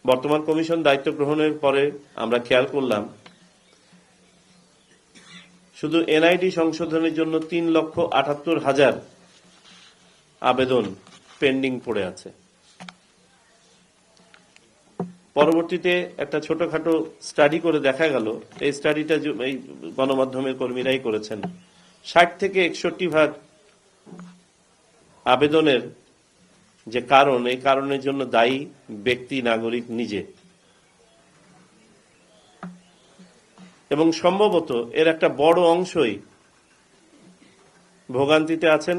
বর্তমান কমিশন দায়িত্ব গ্রহণের পরে আমরা খেয়াল করলাম শুধু এনআইডি সংশোধনের জন্য 3,78,000 আবেদন পেন্ডিং পড়ে আছে। পরবর্তীতে একটা ছোটখাটো স্টাডি করে দেখা গেল, এই স্টাডিটা এই গণমাধ্যমের কর্মীরাই করেছেন, 60 থেকে 61% আবেদনের যে কারণ, এই কারণের জন্য দায়ী ব্যক্তি নাগরিক নিজে, এবং সম্ভবত এর একটা বড় অংশই ভোগান্তিতে আছেন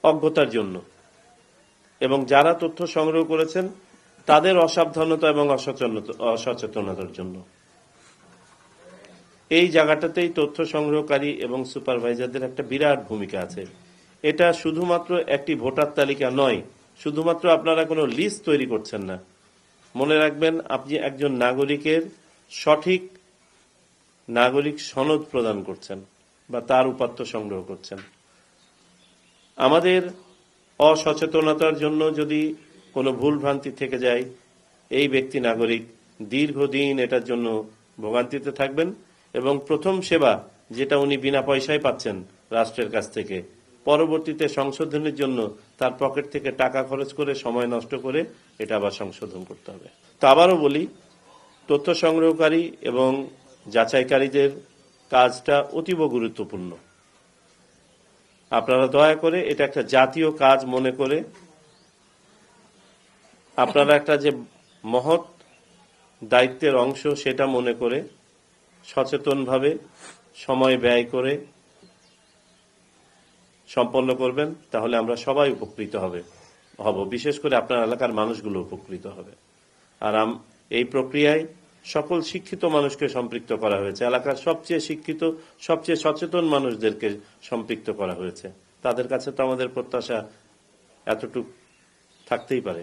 অজ্ঞতার জন্য, এবং যারা তথ্য সংগ্রহ করেছেন তাদের অসাবধানতা এবং অসচেতনতার জন্য। এই জায়গাটাতেই তথ্য সংগ্রহকারী এবং সুপারভাইজারদের একটা বিরাট ভূমিকা আছে। এটা শুধুমাত্র একটি ভোটার তালিকা নয়, শুধুমাত্র আপনারা কোনো লিস্ট তৈরি করছেন না। মনে রাখবেন, আপনি একজন নাগরিকের সঠিক নাগরিক সনদ প্রদান করছেন বা তার উপাত্ত সংগ্রহ করছেন। আমাদের অসচেতনতার জন্য যদি কোনো ভুল ভ্রান্তি থেকে যায়, এই ব্যক্তি নাগরিক দীর্ঘদিন এটার জন্য ভোগান্তিতে থাকবেন, এবং প্রথম সেবা যেটা উনি বিনা পয়সায় পাচ্ছেন রাষ্ট্রের কাছ থেকে, পরবর্তীতে সংশোধনের জন্য তার পকেট থেকে টাকা খরচ করে, সময় নষ্ট করে এটা আবার সংশোধন করতে হবে। তো আবারও বলি, তথ্য সংগ্রহকারী এবং যাচাইকারীদের কাজটা অতীব গুরুত্বপূর্ণ। আপনারা দয়া করে এটা একটা জাতীয় কাজ মনে করে, আপনারা একটা যে মহৎ দায়িত্বের অংশ সেটা মনে করে সচেতনভাবে সময় ব্যয় করে সম্পন্ন করবেন, তাহলে আমরা সবাই উপকৃত হব, বিশেষ করে আপনার এলাকার মানুষগুলো উপকৃত হবে। আর এই প্রক্রিয়ায় সকল শিক্ষিত মানুষকে সম্পৃক্ত করা হয়েছে, এলাকার সবচেয়ে শিক্ষিত, সবচেয়ে সচেতন মানুষদেরকে সম্পৃক্ত করা হয়েছে। তাদের কাছে তো আমাদের প্রত্যাশা এতটুকু থাকতেই পারে।